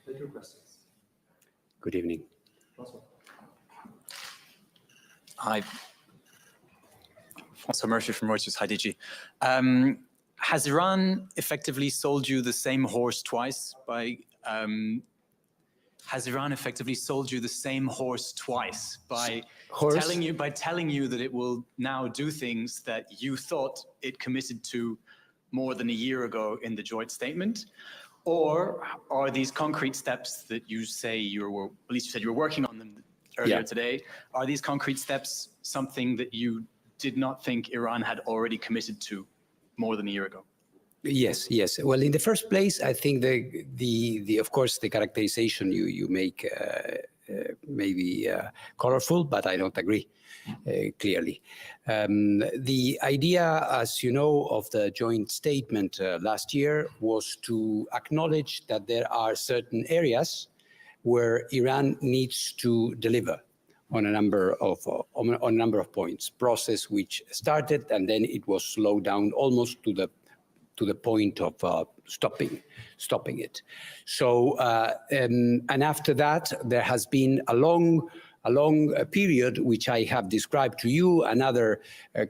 Take your questions. Good evening. Hi. François Murphy from Reuters. Hi, DG. Has Iran effectively sold you the same horse twice by telling you that it will now do things that you thought it committed to more than a year ago in the joint statement? Or are these concrete steps that you say at least you said you were working on them earlier today, are these concrete steps something that you did not think Iran had already committed to more than a year ago? Yes, yes. Well, in the first place, I think of course, the characterization you make may be colorful, but I don't agree clearly. The idea, as you know, of the joint statement last year was to acknowledge that there are certain areas where Iran needs to deliver on a number of points. Process which started and then it was slowed down almost to the point of stopping it. So and after that there has been a long period which I have described to you and other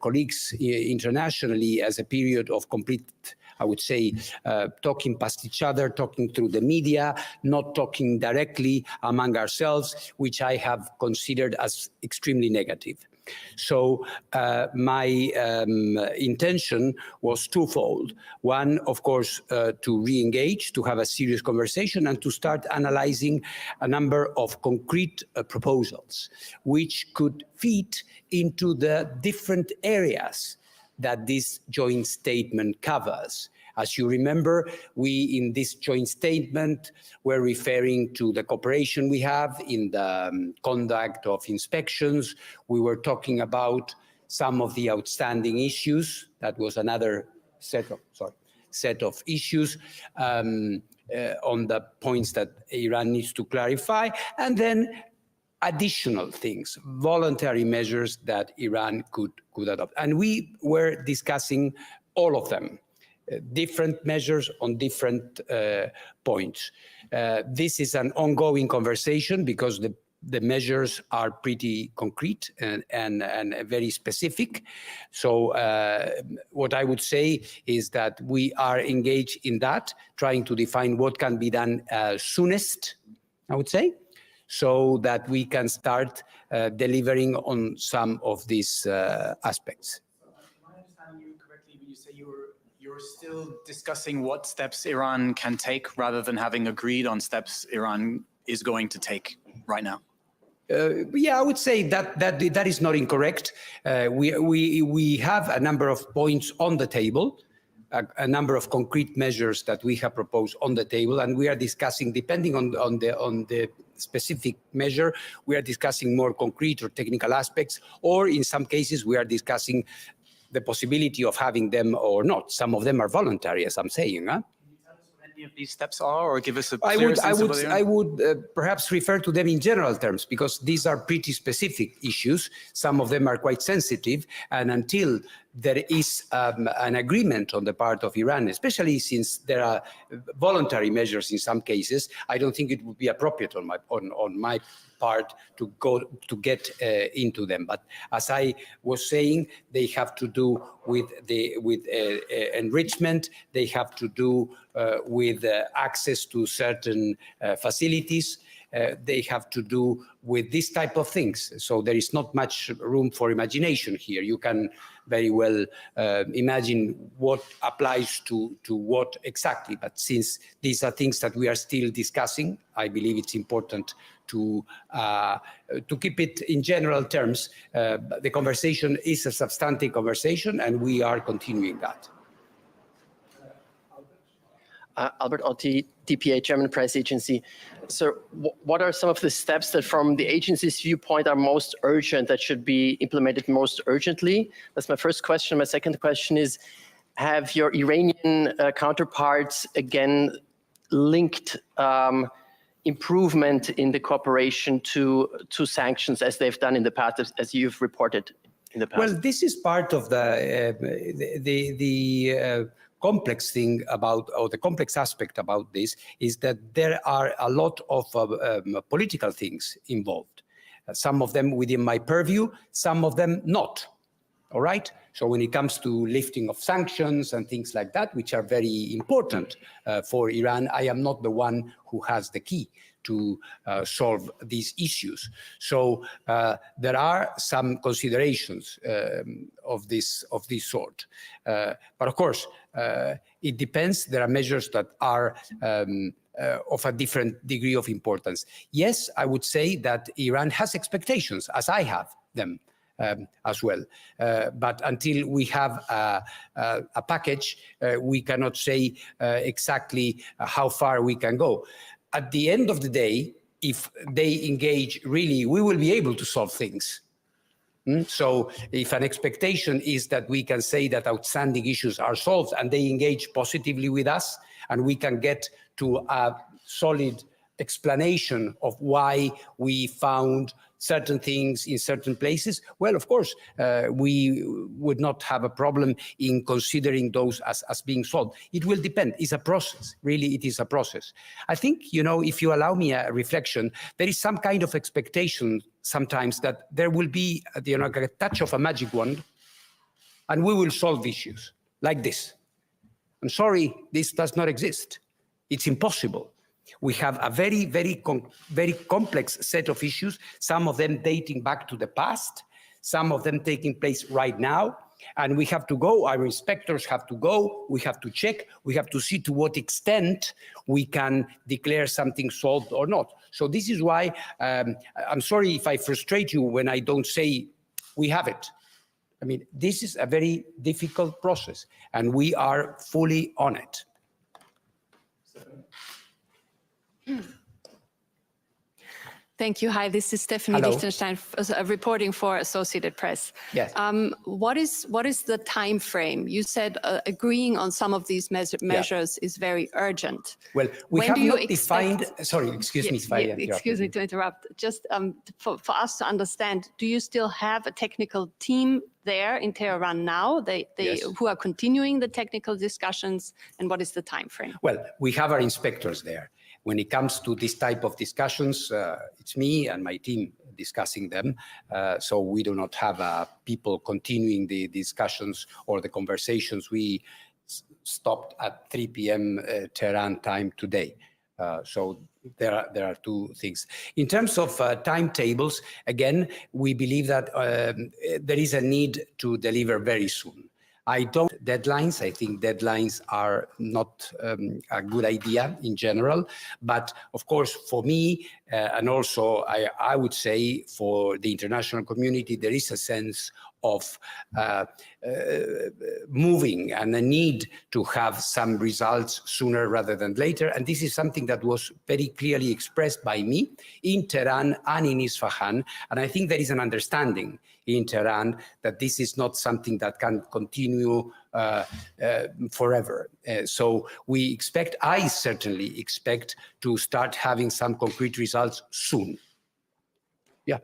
colleagues internationally as a period of complete, I would say, talking past each other, talking through the media, not talking directly among ourselves, which I have considered as extremely negative. So my intention was twofold. One, of course, to re-engage, to have a serious conversation and to start analyzing a number of concrete proposals which could fit into the different areas that this joint statement covers. As you remember, we in this joint statement were referring to the cooperation we have in the conduct of inspections. We were talking about some of the outstanding issues. That was another set of issues on the points that Iran needs to clarify. And then additional things, voluntary measures that Iran could adopt. And we were discussing all of them. Different measures on different points. This is an ongoing conversation because the measures are pretty concrete and very specific. So what I would say is that we are engaged in that, trying to define what can be done soonest, I would say, so that we can start delivering on some of these aspects. Am I understanding you correctly when you say you're still discussing what steps Iran can take rather than having agreed on steps Iran is going to take right now? Yeah, I would say that is not incorrect. We have a number of points on the table, a number of concrete measures that we have proposed on the table, and we are discussing, depending on the specific measure, we are discussing more concrete or technical aspects, or in some cases we are discussing the possibility of having them or not. Some of them are voluntary, as I'm saying. Huh? Can you tell us what any of these steps are, or give us a clear sense of what they are? I would perhaps refer to them in general terms, because these are pretty specific issues. Some of them are quite sensitive, and until there is an agreement on the part of Iran, especially since there are voluntary measures in some cases, I don't think it would be appropriate on my part to get into them. But as I was saying, they have to do with enrichment. They have to do with access to certain facilities. They have to do with this type of things. So there is not much room for imagination here. You can very well imagine what applies to what exactly. But since these are things that we are still discussing, I believe it's important to keep it in general terms. The conversation is a substantive conversation, and we are continuing that. Albert Otti, DPA, German Press Agency. So what are some of the steps that from the agency's viewpoint are most urgent, that should be implemented most urgently? That's my first question. My second question is, have your Iranian counterparts again linked improvement in the cooperation to sanctions as they've done in the past, as you've reported in the past? Well, this is part of the complex thing about, or the complex aspect about this, is that there are a lot of political things involved. Some of them within my purview, some of them not. All right? So when it comes to lifting of sanctions and things like that, which are very important for Iran, I am not the one who has the key to solve these issues. So there are some considerations of this sort. But of course, it depends. There are measures that are of a different degree of importance. Yes, I would say that Iran has expectations, as I have them. As well. But until we have a package, we cannot say exactly how far we can go. At the end of the day, if they engage really, we will be able to solve things. So if an expectation is that we can say that outstanding issues are solved and they engage positively with us, and we can get to a solid explanation of why we found certain things in certain places, well, of course, we would not have a problem in considering those as being solved. It will depend. It's a process. Really, it is a process. I think, you know, if you allow me a reflection, there is some kind of expectation sometimes that there will be, you know, a touch of a magic wand, and we will solve issues like this. I'm sorry, this does not exist. It's impossible. We have a very, very complex set of issues, some of them dating back to the past, some of them taking place right now, and we have to go, our inspectors have to go, we have to check, we have to see to what extent we can declare something solved or not. So this is why I'm sorry if I frustrate you when I don't say we have it. I mean, this is a very difficult process, and we are fully on it. Thank you. Hi, this is Stephanie Hello. Lichtenstein, reporting for Associated Press. Yes. What is the time frame? You said agreeing on some of these measures is very urgent. Well, we When have do you not defined. Sorry, excuse me if I interrupt. Excuse me to interrupt. Just for us to understand, do you still have a technical team there in Tehran now? Yes. Who are continuing the technical discussions, and what is the time frame? Well, we have our inspectors there. When it comes to this type of discussions, it's me and my team discussing them. So we do not have people continuing the discussions or the conversations. We stopped at 3 p.m. Tehran time today. So there are two things. In terms of timetables, again, we believe that there is a need to deliver very soon. I don't deadlines. I think deadlines are not a good idea in general. But of course, for me, and also I would say for the international community, there is a sense of moving and a need to have some results sooner rather than later. And this is something that was very clearly expressed by me in Tehran and in Isfahan. And I think there is an understanding in Tehran that this is not something that can continue forever. So we expect, I certainly expect, to start having some concrete results soon. Yeah.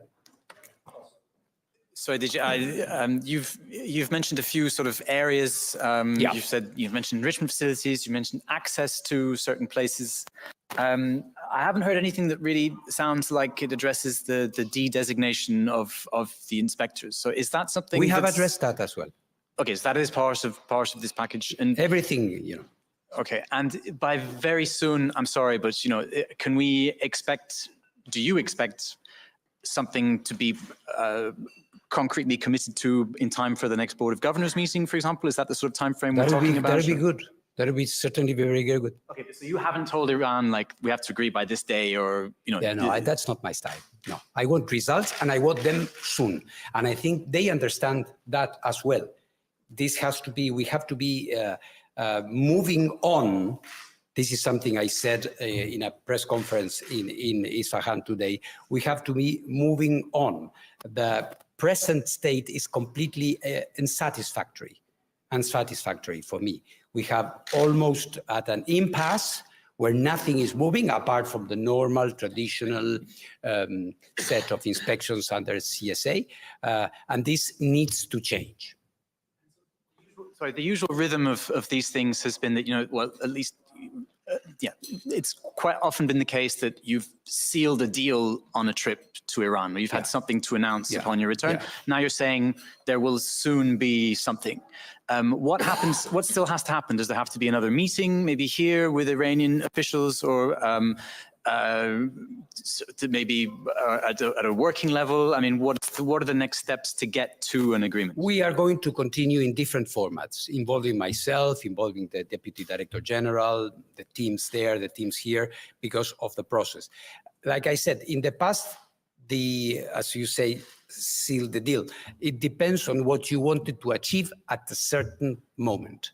So you've mentioned a few sort of areas. Yeah. You've mentioned enrichment facilities. You mentioned access to certain places. I haven't heard anything that really sounds like it addresses the de-designation of the inspectors. So is that something we have addressed that as well? Okay, so that is part of this package, and everything, you know. Okay, and by very soon, I'm sorry, but you know, can we expect? Do you expect something to be concretely committed to in time for the next Board of Governors meeting, for example? Is that the sort of time frame we're talking about? That would be good. That would be certainly very good. Okay, so you haven't told Iran, like, we have to agree by this day, or, you know... Yeah, no, that's not my style. No, I want results, and I want them soon. And I think they understand that as well. This has to be, we have to be moving on. This is something I said in a press conference in Isfahan today. We have to be moving on. The present state is completely unsatisfactory for me. We have almost at an impasse where nothing is moving apart from the normal, traditional set of inspections under CSA, and this needs to change. Sorry, the usual rhythm of these things has been that, you know, well, at least, yeah, it's quite often been the case that you've sealed a deal on a trip to Iran, or you've had something to announce upon your return. Yeah. Now you're saying there will soon be something. What happens, what still has to happen? Does there have to be another meeting, maybe here with Iranian officials, or maybe at a working level? I mean, what are the next steps to get to an agreement? We are going to continue in different formats, involving myself, involving the Deputy Director General, the teams there, the teams here, because of the process. Like I said, in the past, as you say, seal the deal. It depends on what you wanted to achieve at a certain moment.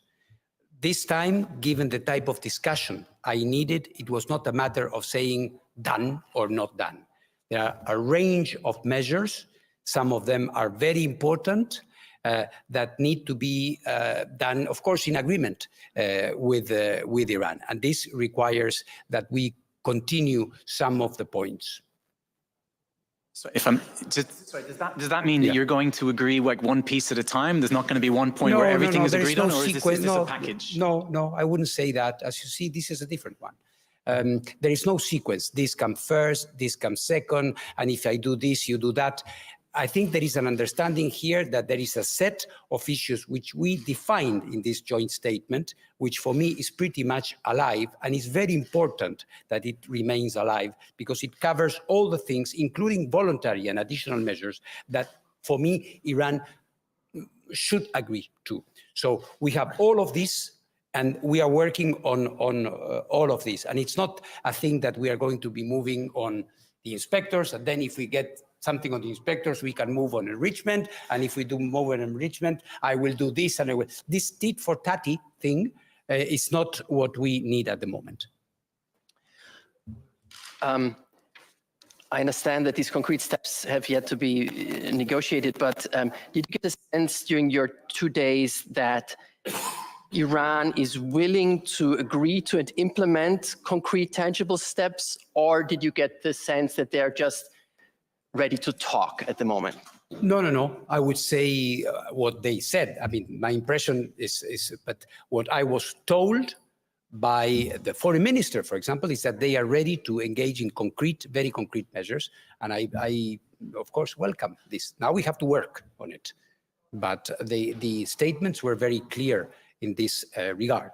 This time, given the type of discussion I needed, it was not a matter of saying done or not done. There are a range of measures. Some of them are very important that need to be done, of course, in agreement with Iran. And this requires that we continue some of the points. So if I'm just, sorry, does that mean that you're going to agree like one piece at a time? There's not going to be one point where everything is agreed on, or is this a package? No, I wouldn't say that. As you see, this is a different one. There is no sequence. This comes first, this comes second, and if I do this, you do that. I think there is an understanding here that there is a set of issues which we defined in this joint statement, which for me is pretty much alive, and it's very important that it remains alive because it covers all the things, including voluntary and additional measures that, for me, Iran should agree to. So we have all of this, and we are working on all of this. And it's not a thing that we are going to be moving on the inspectors, and then if we get something on the inspectors, we can move on enrichment. And if we do move on enrichment, I will do this and I will. This tit for tatty thing is not what we need at the moment. I understand that these concrete steps have yet to be negotiated, but did you get a sense during your 2 days that Iran is willing to agree to and implement concrete, tangible steps, or did you get the sense that they're just ready to talk at the moment? No. I would say what they said. I mean, my impression but what I was told by the foreign minister, for example, is that they are ready to engage in concrete, very concrete measures. And I of course, welcome this. Now we have to work on it. But the statements were very clear in this regard.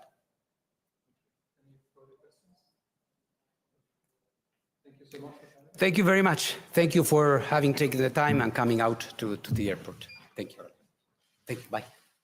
Thank you very much. Thank you for having taken the time and coming out to the airport. Thank you. Thank you. Bye.